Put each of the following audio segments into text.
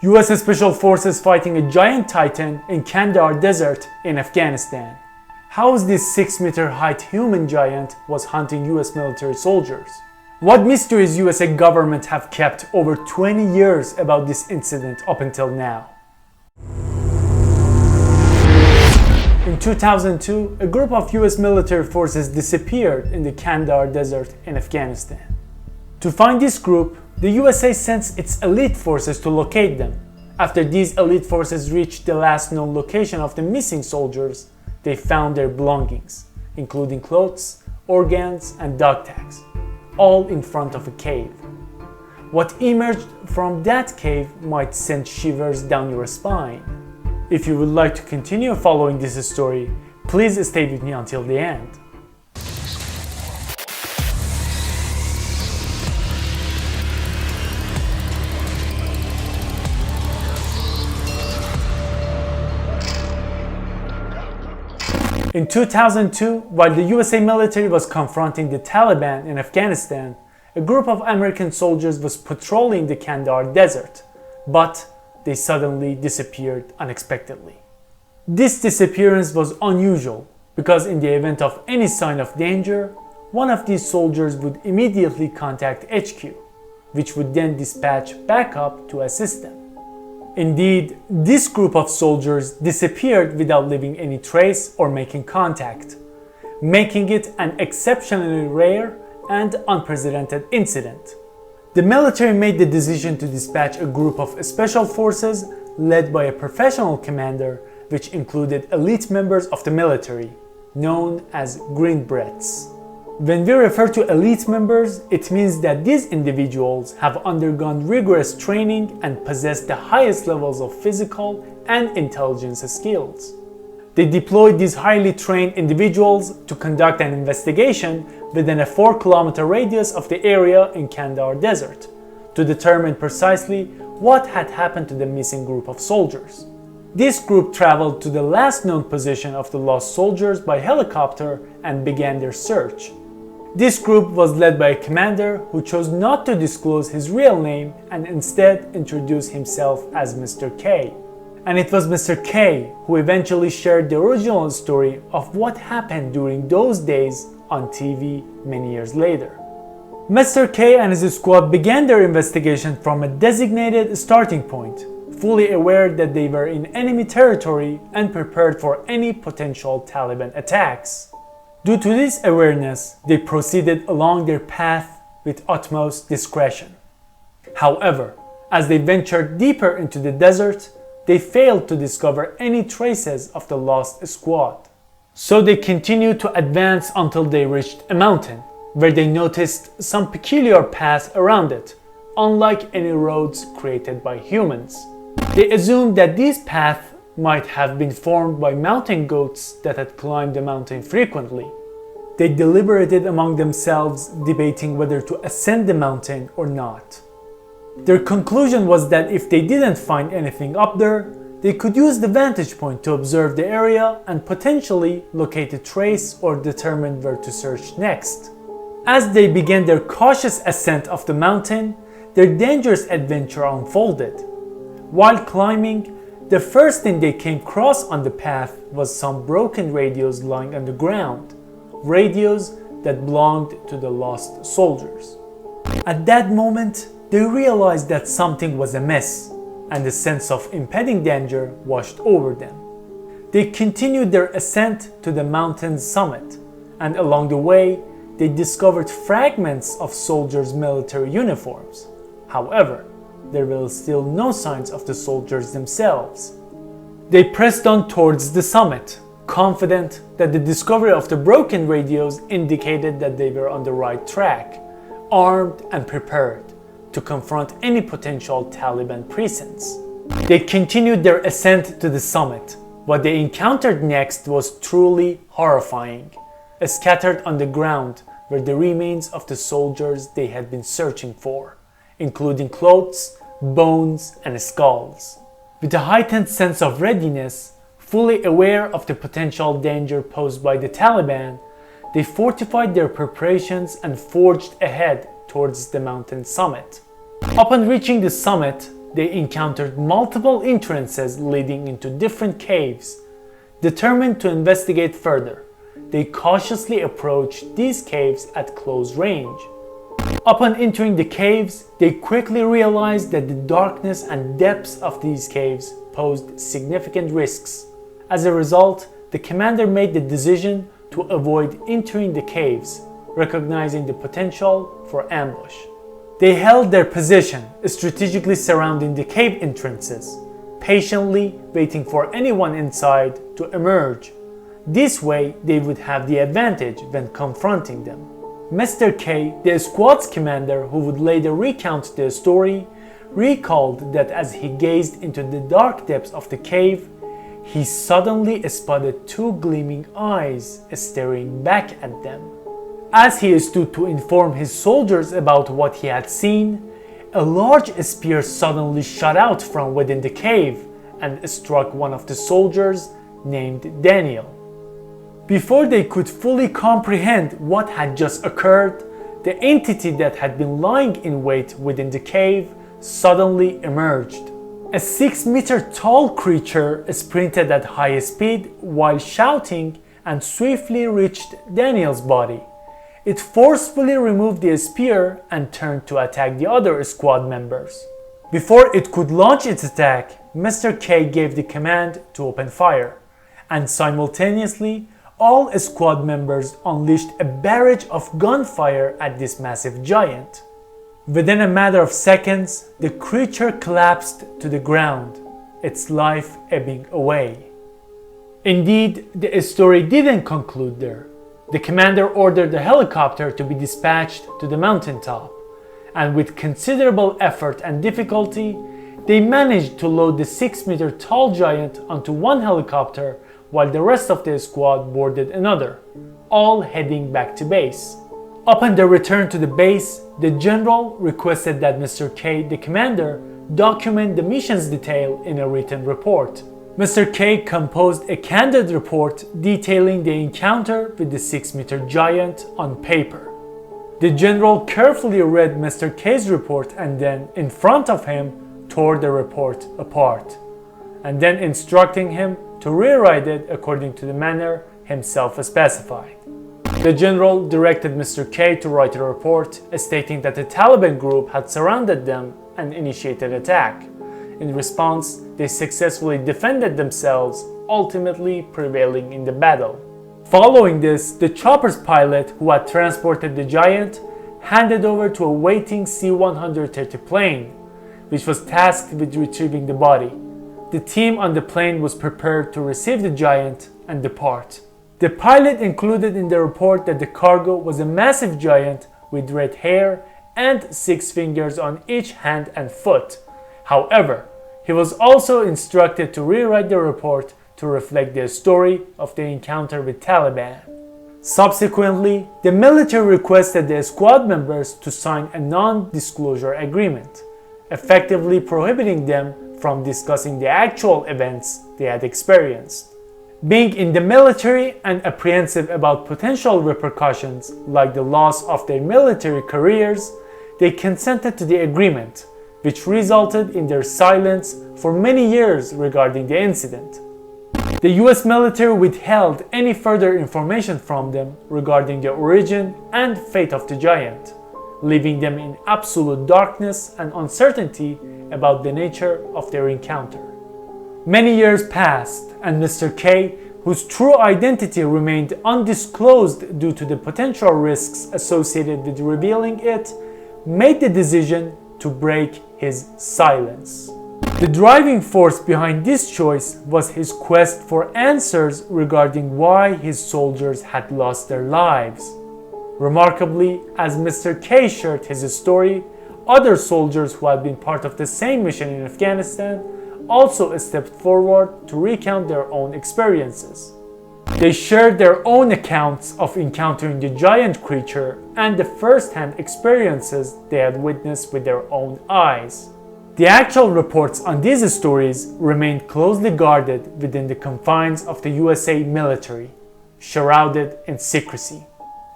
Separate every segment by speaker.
Speaker 1: US Special Forces fighting a giant titan in Kandahar Desert in Afghanistan. How is this 6-meter height human giant was hunting US military soldiers? What mysteries USA government have kept over 20 years about this incident up until now? In 2002, a group of US military forces disappeared in the Kandahar Desert in Afghanistan. To find this group, the USA sent its elite forces to locate them. After these elite forces reached the last known location of the missing soldiers, they found their belongings, including clothes, organs, and dog tags, all in front of a cave. What emerged from that cave might send shivers down your spine. If you would like to continue following this story, please stay with me until the end. In 2002, while the USA military was confronting the Taliban in Afghanistan, a group of American soldiers was patrolling the Kandahar Desert, but they suddenly disappeared unexpectedly. This disappearance was unusual because in the event of any sign of danger, one of these soldiers would immediately contact HQ, which would then dispatch backup to assist them. Indeed, this group of soldiers disappeared without leaving any trace or making contact, making it an exceptionally rare and unprecedented incident. The military made the decision to dispatch a group of special forces led by a professional commander, which included elite members of the military, known as Green Berets. When we refer to elite members, it means that these individuals have undergone rigorous training and possess the highest levels of physical and intelligence skills. They deployed these highly trained individuals to conduct an investigation within a 4-kilometer radius of the area in Kandahar Desert to determine precisely what had happened to the missing group of soldiers. This group traveled to the last known position of the lost soldiers by helicopter and began their search. This group was led by a commander who chose not to disclose his real name and instead introduced himself as Mr. K. And it was Mr. K who eventually shared the original story of what happened during those days on TV many years later. Mr. K and his squad began their investigation from a designated starting point, fully aware that they were in enemy territory and prepared for any potential Taliban attacks. Due to this awareness, they proceeded along their path with utmost discretion. However, as they ventured deeper into the desert, they failed to discover any traces of the lost squad. So they continued to advance until they reached a mountain, where they noticed some peculiar paths around it, unlike any roads created by humans. They assumed that these paths might have been formed by mountain goats that had climbed the mountain frequently. They deliberated among themselves, debating whether to ascend the mountain or not. Their conclusion was that if they didn't find anything up there, they could use the vantage point to observe the area and potentially locate a trace or determine where to search next. As they began their cautious ascent of the mountain, their dangerous adventure unfolded. While climbing, the first thing they came across on the path was some broken radios lying on the ground, radios that belonged to the lost soldiers. At that moment, they realized that something was amiss, and a sense of impending danger washed over them. They continued their ascent to the mountain's summit, and along the way, they discovered fragments of soldiers' military uniforms. However, there were still no signs of the soldiers themselves. They pressed on towards the summit, confident that the discovery of the broken radios indicated that they were on the right track, armed and prepared to confront any potential Taliban presence. They continued their ascent to the summit. What they encountered next was truly horrifying. Scattered on the ground were the remains of the soldiers they had been searching for, including clothes, bones, and skulls. With a heightened sense of readiness, fully aware of the potential danger posed by the Taliban, they fortified their preparations and forged ahead towards the mountain summit. Upon reaching the summit, they encountered multiple entrances leading into different caves. Determined to investigate further, they cautiously approached these caves at close range. Upon entering the caves, they quickly realized that the darkness and depths of these caves posed significant risks. As a result, the commander made the decision to avoid entering the caves, recognizing the potential for ambush. They held their position, strategically surrounding the cave entrances, patiently waiting for anyone inside to emerge. This way, they would have the advantage when confronting them. Mr. K, the squad's commander who would later recount their story, recalled that as he gazed into the dark depths of the cave, he suddenly spotted two gleaming eyes staring back at them. As he stood to inform his soldiers about what he had seen, a large spear suddenly shot out from within the cave and struck one of the soldiers named Daniel. Before they could fully comprehend what had just occurred, the entity that had been lying in wait within the cave suddenly emerged. A 6-meter tall creature sprinted at high speed while shouting and swiftly reached Daniel's body. It forcefully removed the spear and turned to attack the other squad members. Before it could launch its attack, Mr. K gave the command to open fire, and simultaneously all squad members unleashed a barrage of gunfire at this massive giant. Within a matter of seconds, the creature collapsed to the ground, its life ebbing away. Indeed, the story didn't conclude there. The commander ordered a helicopter to be dispatched to the mountaintop, and with considerable effort and difficulty, they managed to load the 6-meter tall giant onto one helicopter while the rest of the squad boarded another, all heading back to base. Upon their return to the base, the general requested that Mr. K, the commander, document the mission's detail in a written report. Mr. K composed a candid report detailing the encounter with the 6-meter giant on paper. The general carefully read Mr. K's report and then, in front of him, tore the report apart, and then instructing him to rewrite it according to the manner himself specified. The general directed Mr. K to write a report stating that the Taliban group had surrounded them and initiated attack. In response, they successfully defended themselves, ultimately prevailing in the battle. Following this, the chopper's pilot, who had transported the giant, handed over to a waiting C-130 plane, which was tasked with retrieving the body. The team on the plane was prepared to receive the giant and depart. The pilot included in the report that the cargo was a massive giant with red hair and 6 fingers on each hand and foot. However, he was also instructed to rewrite the report to reflect the story of the encounter with Taliban. Subsequently, the military requested the squad members to sign a non-disclosure agreement, effectively prohibiting them from discussing the actual events they had experienced. Being in the military and apprehensive about potential repercussions like the loss of their military careers, they consented to the agreement, which resulted in their silence for many years regarding the incident. The US military withheld any further information from them regarding the origin and fate of the giant, leaving them in absolute darkness and uncertainty about the nature of their encounter. Many years passed, and Mr. K, whose true identity remained undisclosed due to the potential risks associated with revealing it, made the decision to break his silence. The driving force behind this choice was his quest for answers regarding why his soldiers had lost their lives. Remarkably, as Mr. K shared his story, other soldiers who had been part of the same mission in Afghanistan also stepped forward to recount their own experiences. They shared their own accounts of encountering the giant creature and the first-hand experiences they had witnessed with their own eyes. The actual reports on these stories remained closely guarded within the confines of the USA military, shrouded in secrecy.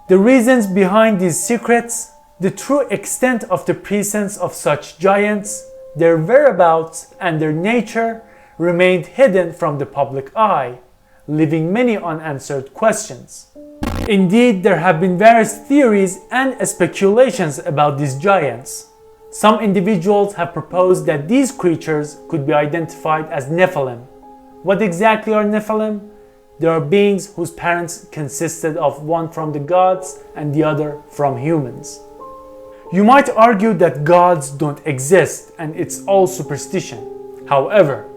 Speaker 1: The reasons behind these secrets, the true extent of the presence of such giants, their whereabouts and their nature remained hidden from the public eye, leaving many unanswered questions. Indeed, there have been various theories and speculations about these giants. Some individuals have proposed that these creatures could be identified as Nephilim. What exactly are Nephilim? They are beings whose parents consisted of one from the gods and the other from humans. You might argue that gods don't exist and it's all superstition. However,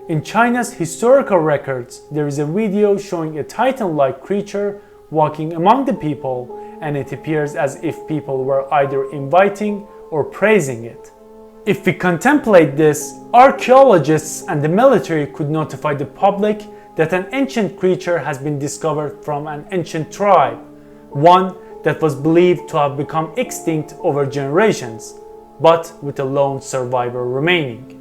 Speaker 1: in China's historical records, there is a video showing a titan-like creature walking among the people, and it appears as if people were either inviting or praising it. If we contemplate this, archaeologists and the military could notify the public that an ancient creature has been discovered from an ancient tribe, one that was believed to have become extinct over generations, but with a lone survivor remaining.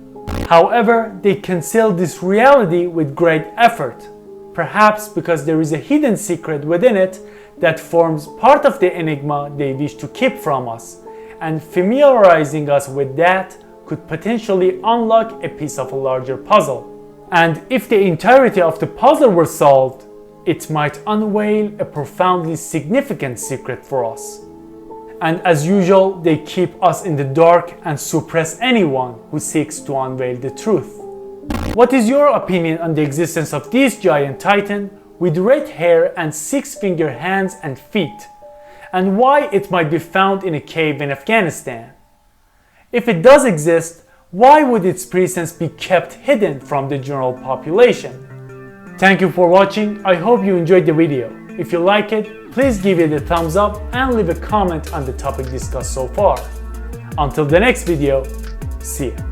Speaker 1: However, they conceal this reality with great effort, perhaps because there is a hidden secret within it that forms part of the enigma they wish to keep from us, and familiarizing us with that could potentially unlock a piece of a larger puzzle. And if the entirety of the puzzle were solved, it might unveil a profoundly significant secret for us. And as usual, they keep us in the dark and suppress anyone who seeks to unveil the truth. What is your opinion on the existence of this giant titan with red hair and 6-finger hands and feet, and why it might be found in a cave in Afghanistan? If it does exist, why would its presence be kept hidden from the general population? Thank you for watching. I hope you enjoyed the video. If you like it, please give it a thumbs up and leave a comment on the topic discussed so far. Until the next video, see ya.